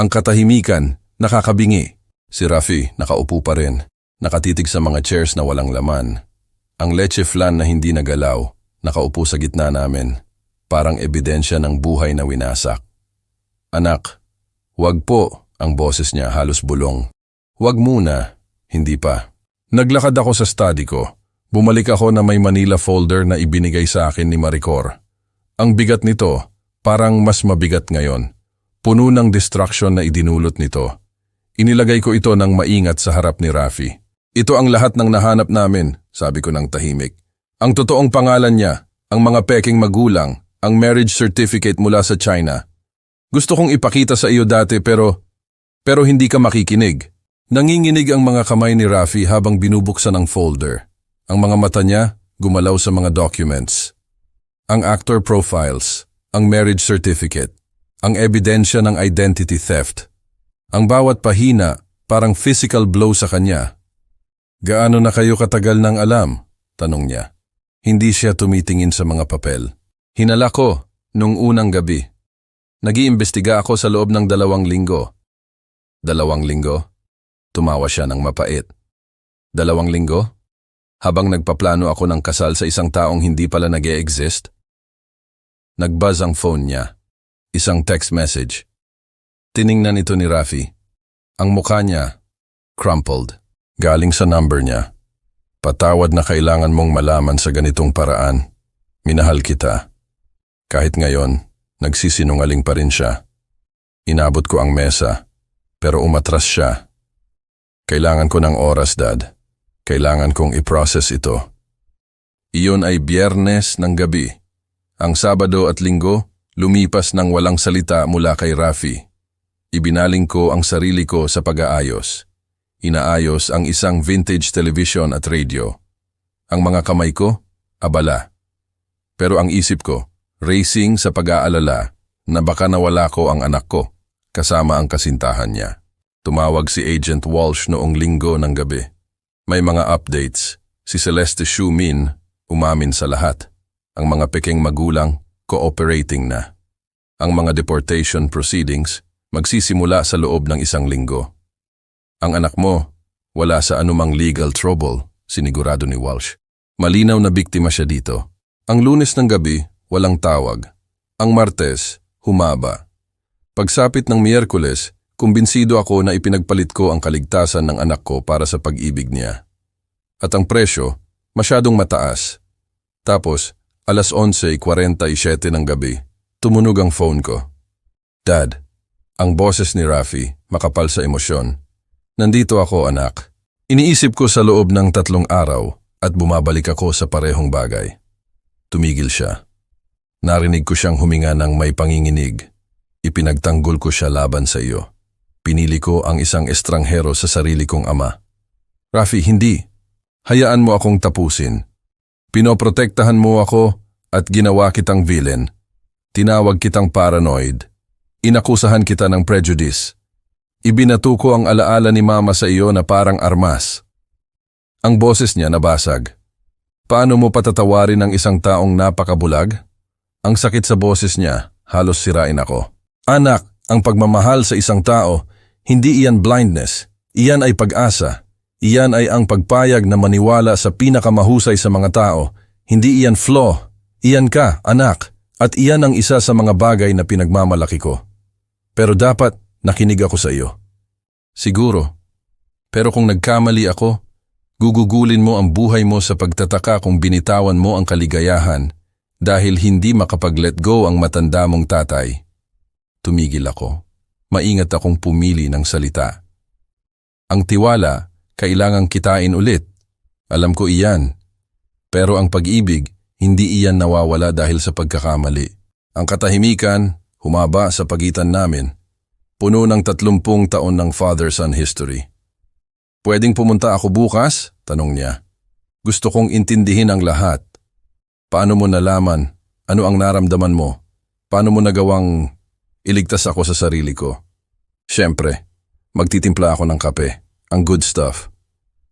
Ang katahimikan, nakakabingi. Si Rafi, nakaupo pa rin. Nakatitig sa mga chairs na walang laman. Ang leche flan na hindi nagalaw, nakaupo sa gitna namin. Parang ebidensya ng buhay na winasak. Anak, wag po, ang boses niya halos bulong. Wag muna, hindi pa. Naglakad ako sa study ko. Bumalik ako na may Manila folder na ibinigay sa akin ni Maricor. Ang bigat nito, parang mas mabigat ngayon. Puno ng distraction na idinulot nito. Inilagay ko ito ng maingat sa harap ni Rafi. Ito ang lahat ng nahanap namin, sabi ko ng tahimik. Ang totoong pangalan niya, ang mga peking magulang, ang marriage certificate mula sa China. Gusto kong ipakita sa iyo dati pero hindi ka makikinig. Nanginginig ang mga kamay ni Rafi habang binubuksan ang folder. Ang mga mata niya gumalaw sa mga documents. Ang actor profiles, ang marriage certificate, ang ebidensya ng identity theft. Ang bawat pahina parang physical blow sa kanya. Gaano na kayo katagal nang alam? Tanong niya. Hindi siya tumitingin sa mga papel. Hinala ko nung unang gabi. Nag-iimbestiga ako sa loob ng 2 linggo. 2 linggo? Tumawa siya ng mapait. 2 linggo? Habang nagpaplano ako ng kasal sa isang taong hindi pala nag-e-exist? Nagbuzz ang phone niya. Isang text message. Tiningnan ito ni Rafi. Ang mukha niya, crumpled, galing sa number niya. Patawad na kailangan mong malaman sa ganitong paraan. Minahal kita. Kahit ngayon, nagsisinungaling pa rin siya. Inabot ko ang mesa, pero umatras siya. Kailangan ko ng oras, Dad. Kailangan kong i-process ito. Iyon ay Biyernes ng gabi. Ang Sabado at Linggo, lumipas ng walang salita mula kay Rafi. Ibinaling ko ang sarili ko sa pag-aayos. Inaayos ang isang vintage television at radio. Ang mga kamay ko, abala. Pero ang isip ko, racing sa pag-aalala na baka nawala ko ang anak ko, kasama ang kasintahan niya. Tumawag si Agent Walsh noong Linggo ng gabi. May mga updates. Si Celeste Shu Min umamin sa lahat. Ang mga peking magulang, cooperating na. Ang mga deportation proceedings, magsisimula sa loob ng 1 linggo. Ang anak mo, wala sa anumang legal trouble, sinigurado ni Walsh. Malinaw na biktima siya dito. Ang Lunes ng gabi, walang tawag. Ang Martes, humaba. Pagsapit ng Miyerkules, kumbinsido ako na ipinagpalit ko ang kaligtasan ng anak ko para sa pag-ibig niya. At ang presyo, masyadong mataas. Tapos, 11:47 ng gabi, tumunog ang phone ko. Dad, ang boses ni Rafi, makapal sa emosyon. Nandito ako, anak. Iniisip ko sa loob ng 3 araw at bumabalik ako sa parehong bagay. Tumigil siya. Narinig ko siyang huminga ng may panginginig. Ipinagtanggol ko siya laban sa iyo. Pinili ko ang isang estranghero sa sarili kong ama. Rafi, hindi. Hayaan mo akong tapusin. Pinoprotektahan mo ako at ginawa kitang villain. Tinawag kitang paranoid. Inakusahan kita ng prejudice. Ibinato ko ang alaala ni Mama sa iyo na parang armas. Ang boses niya nabasag. Paano mo patatawarin ang isang taong napakabulag? Ang sakit sa boses niya, halos sirain ako. Anak, ang pagmamahal sa isang tao, hindi iyan blindness. Iyan ay pag-asa. Iyan ay ang pagpayag na maniwala sa pinakamahusay sa mga tao. Hindi iyan flaw. Iyan ka, anak. At iyan ang isa sa mga bagay na pinagmamalaki ko. Pero dapat nakinig ako sa iyo. Siguro. Pero kung nagkamali ako, gugugulin mo ang buhay mo sa pagtataka kung binitawan mo ang kaligayahan dahil hindi makapag-let go ang matanda mong tatay. Tumigil ako. Maingat akong pumili ng salita. Ang tiwala, kailangang kitain ulit. Alam ko iyan. Pero ang pag-ibig, hindi iyan nawawala dahil sa pagkakamali. Ang katahimikan, humaba sa pagitan namin. Puno ng 30 taon ng father-son history. Pwedeng pumunta ako bukas? Tanong niya. Gusto kong intindihin ang lahat. Paano mo nalaman? Ano ang naramdaman mo? Paano mo nagawang iligtas ako sa sarili ko? Siyempre, magtitimpla ako ng kape. Ang good stuff.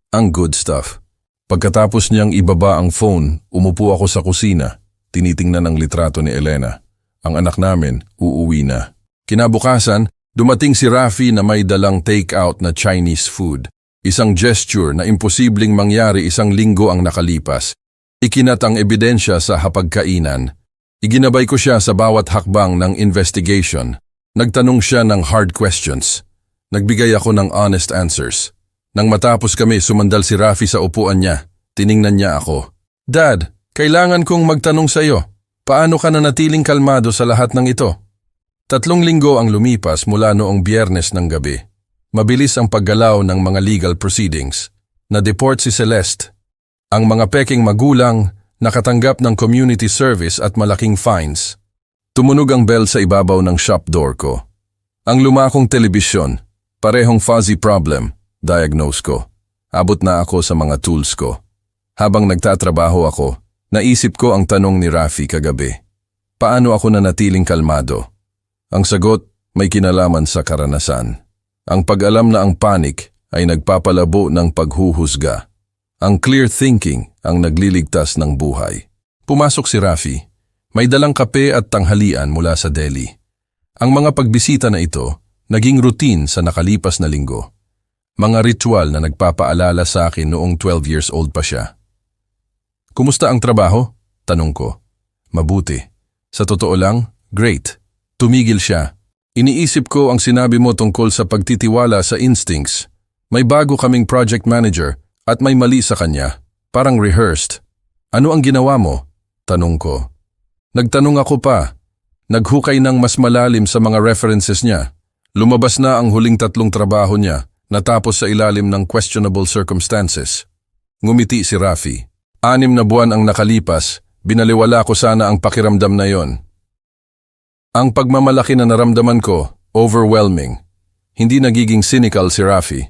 Ang good stuff. Pagkatapos niyang ibaba ang phone, umupo ako sa kusina. Tinitingnan ang litrato ni Elena. Ang anak namin, uuwi na. Kinabukasan, dumating si Rafi na may dalang take-out na Chinese food. Isang gesture na imposibleng mangyari 1 linggo ang nakalipas. Ikinat ang ebidensya sa hapagkainan. Iginabay ko siya sa bawat hakbang ng investigation. Nagtanong siya ng hard questions. Nagbigay ako ng honest answers. Nang matapos kami, sumandal si Rafi sa upuan niya. Tiningnan niya ako. Dad, kailangan kong magtanong sa iyo. Paano ka nanatiling kalmado sa lahat ng ito? 3 linggo ang lumipas mula noong Biyernes ng gabi. Mabilis ang paggalaw ng mga legal proceedings. Na-deport si Celeste. Ang mga peking magulang nakatanggap ng community service at malaking fines. Tumunog ang bell sa ibabaw ng shop door ko. Ang lumakong telebisyon, parehong fuzzy problem, diagnose ko. Abot na ako sa mga tools ko. Habang nagtatrabaho ako, naisip ko ang tanong ni Rafi kagabi. Paano ako nanatiling kalmado? Ang sagot, may kinalaman sa karanasan. Ang pag-alam na ang panic ay nagpapalabo ng paghuhusga. Ang clear thinking ang nagliligtas ng buhay. Pumasok si Rafi. May dalang kape at tanghalian mula sa Delhi. Ang mga pagbisita na ito, naging routine sa nakalipas na linggo. Mga ritual na nagpapaalala sa akin noong 12 years old pa siya. Kumusta ang trabaho? Tanong ko. Mabuti. Sa totoo lang, great. Tumigil siya. Iniisip ko ang sinabi mo tungkol sa pagtitiwala sa instincts. May bago kaming project manager at may mali sa kanya. parang rehearsed. Ano ang ginawa mo? Tanong ko. Nagtanong ako pa. Naghukay ng mas malalim sa mga references niya. Lumabas na ang huling 3 trabaho niya, natapos sa ilalim ng questionable circumstances. Ngumiti si Rafi. 6 na buwan ang nakalipas, binaliwala ko sana ang pakiramdam na yon. Ang pagmamalaki na naramdaman ko, overwhelming. Hindi nagiging cynical si Rafi.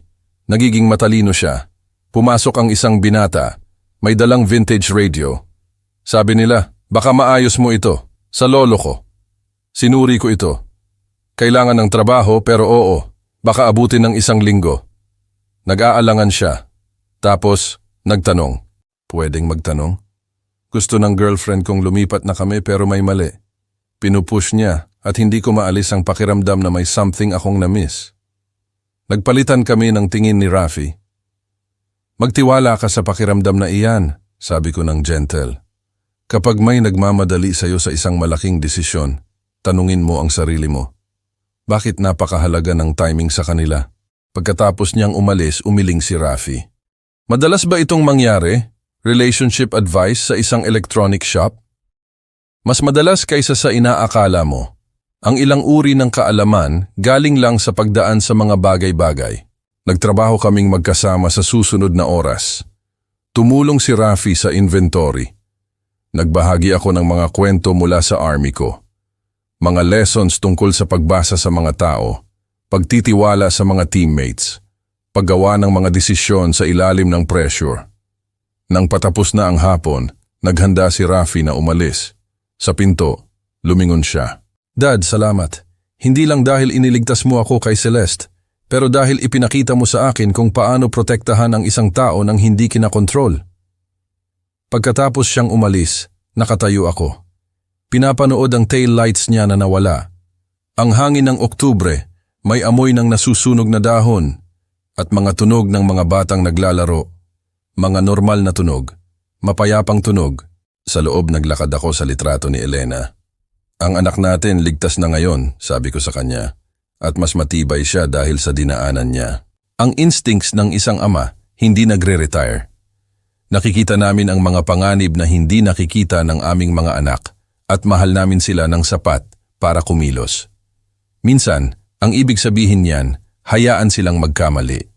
Nagiging matalino siya. Pumasok ang isang binata. May dalang vintage radio. Sabi nila, baka maayos mo ito. Sa lolo ko. Sinuri ko ito. Kailangan ng trabaho pero oo, baka abutin ng 1 linggo. Nag-aalangan siya. Tapos, nagtanong. Pwedeng magtanong? Gusto ng girlfriend kong lumipat na kami pero may mali. Pinupush niya at hindi ko maalis ang pakiramdam na may something akong na-miss. Nagpalitan kami ng tingin ni Rafi. Magtiwala ka sa pakiramdam na iyan, sabi ko ng gentle. Kapag may nagmamadali sa iyo sa isang malaking desisyon, tanungin mo ang sarili mo. Bakit napakahalaga ng timing sa kanila? Pagkatapos niyang umalis, umiling si Rafi. Madalas ba itong mangyari? Relationship advice sa isang electronic shop? Mas madalas kaysa sa inaakala mo. Ang ilang uri ng kaalaman galing lang sa pagdaan sa mga bagay-bagay. Nagtrabaho kaming magkasama sa susunod na oras. Tumulong si Rafi sa inventory. Nagbahagi ako ng mga kwento mula sa army ko. Mga lessons tungkol sa pagbasa sa mga tao, pagtitiwala sa mga teammates, paggawa ng mga desisyon sa ilalim ng pressure. Nang patapos na ang hapon, naghanda si Rafi na umalis. Sa pinto, lumingon siya. Dad, salamat. Hindi lang dahil iniligtas mo ako kay Celeste, pero dahil ipinakita mo sa akin kung paano protektahan ang isang tao nang hindi kinakontrol. Pagkatapos siyang umalis, nakatayo ako. Pinapanood ang tail lights niya na nawala. Ang hangin ng Oktubre, may amoy ng nasusunog na dahon at mga tunog ng mga batang naglalaro. Mga normal na tunog, mapayapang tunog. Sa loob naglakad ako sa litrato ni Elena. Ang anak natin ligtas na ngayon, sabi ko sa kanya. At mas matibay siya dahil sa dinaanan niya. Ang instincts ng isang ama hindi nagre-retire. Nakikita namin ang mga panganib na hindi nakikita ng aming mga anak at mahal namin sila ng sapat para kumilos. Minsan, ang ibig sabihin niyan, hayaan silang magkamali.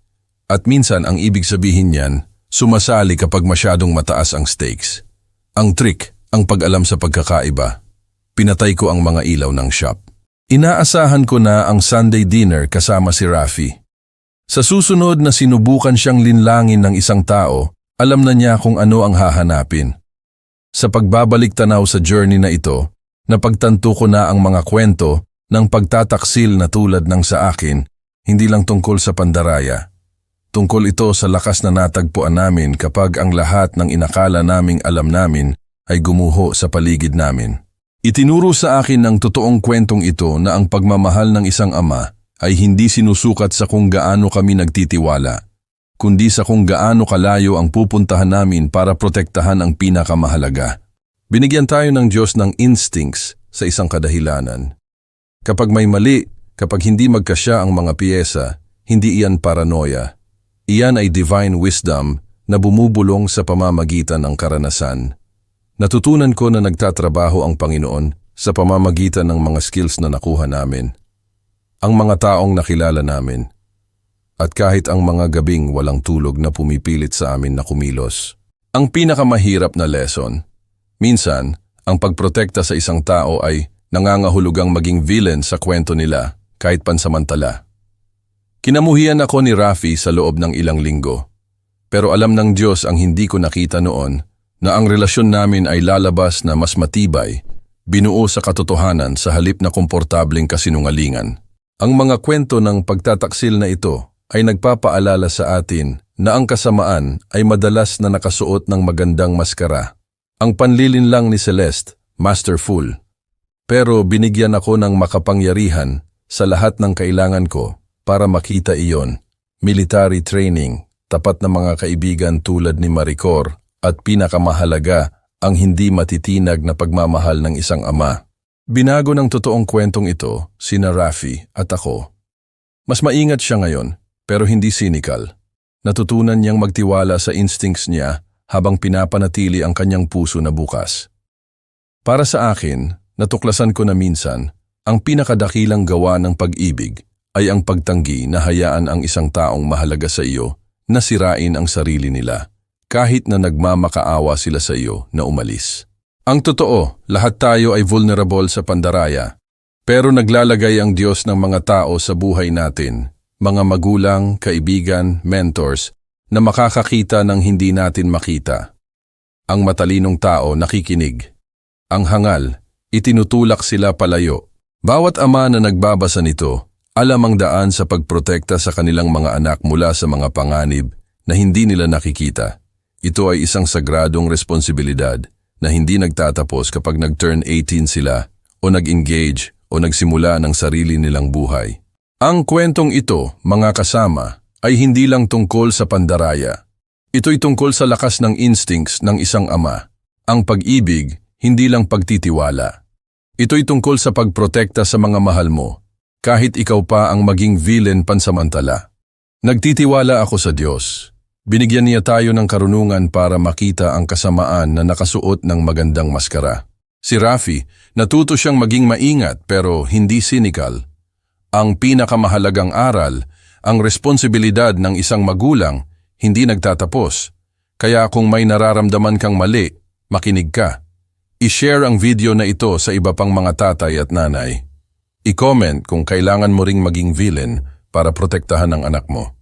At minsan ang ibig sabihin niyan, sumasali kapag masyadong mataas ang stakes. Ang trick, ang pag-alam sa pagkakaiba. Pinatay ko ang mga ilaw ng shop. Inaasahan ko na ang Sunday dinner kasama si Rafi. Sa susunod na sinubukan siyang linlangin ng isang tao, alam na niya kung ano ang hahanapin. Sa pagbabalik tanaw sa journey na ito, napagtanto ko na ang mga kwento ng pagtataksil na tulad ng sa akin, hindi lang tungkol sa pandaraya. Tungkol ito sa lakas na natagpuan namin kapag ang lahat ng inakala naming alam namin ay gumuho sa paligid namin. Itinuro sa akin ng totoong kwentong ito na ang pagmamahal ng isang ama ay hindi sinusukat sa kung gaano kami nagtitiwala, kundi sa kung gaano kalayo ang pupuntahan namin para protektahan ang pinakamahalaga. Binigyan tayo ng Diyos ng instincts sa isang kadahilanan. Kapag may mali, kapag hindi magkasya ang mga piyesa, hindi iyan paranoia. Iyan ay divine wisdom na bumubulong sa pamamagitan ng karanasan. Natutunan ko na nagtatrabaho ang Panginoon sa pamamagitan ng mga skills na nakuha namin. Ang mga taong nakilala namin. At kahit ang mga gabing walang tulog na pumipilit sa amin na kumilos. Ang pinakamahirap na lesson, minsan, ang pagprotekta sa isang tao ay nangangahulugang maging villain sa kwento nila kahit pansamantala. Kinamuhian ako ni Rafi sa loob ng ilang linggo. Pero alam ng Diyos ang hindi ko nakita noon na ang relasyon namin ay lalabas na mas matibay, binuo sa katotohanan sa halip na komportableng kasinungalingan. Ang mga kwento ng pagtataksil na ito ay nagpapaalala sa atin na ang kasamaan ay madalas na nakasuot ng magandang maskara. Ang panlilinlang ni Celeste, masterful. Pero binigyan ako ng makapangyarihan sa lahat ng kailangan ko para makita iyon. Military training, tapat na mga kaibigan tulad ni Maricor, at pinakamahalaga, ang hindi matitinag na pagmamahal ng isang ama. Binago ng totoong kwentong ito, sina Rafi at ako. Mas maingat siya ngayon, pero hindi cynical. Natutunan niyang magtiwala sa instincts niya habang pinapanatili ang kanyang puso na bukas. Para sa akin, natuklasan ko na minsan, ang pinakadakilang gawa ng pag-ibig ay ang pagtanggi na hayaan ang isang taong mahalaga sa iyo na sirain ang sarili nila, kahit na nagmamakaawa sila sa iyo na umalis. Ang totoo, lahat tayo ay vulnerable sa pandaraya, pero naglalagay ang Diyos ng mga tao sa buhay natin, mga magulang, kaibigan, mentors, na makakakita ng hindi natin makita. Ang matalinong tao nakikinig. Ang hangal, itinutulak sila palayo. Bawat ama na nagbabasa nito, alam ang daan sa pagprotekta sa kanilang mga anak mula sa mga panganib na hindi nila nakikita. Ito ay isang sagradong responsibilidad na hindi nagtatapos kapag nag-turn 18 sila o nag-engage o nagsimula ng sarili nilang buhay. Ang kwentong ito, mga kasama, ay hindi lang tungkol sa pandaraya. Ito'y tungkol sa lakas ng instincts ng isang ama. Ang pag-ibig, hindi lang pagtitiwala. Ito'y tungkol sa pagprotekta sa mga mahal mo, kahit ikaw pa ang maging villain pansamantala. Nagtitiwala ako sa Diyos. Binigyan niya tayo ng karunungan para makita ang kasamaan na nakasuot ng magandang maskara. Si Rafi, natuto siyang maging maingat pero hindi cynical. Ang pinakamahalagang aral, ang responsibilidad ng isang magulang, hindi nagtatapos. Kaya kung may nararamdaman kang mali, makinig ka. I-share ang video na ito sa iba pang mga tatay at nanay. I-comment kung kailangan mo ring maging villain para protektahan ang anak mo.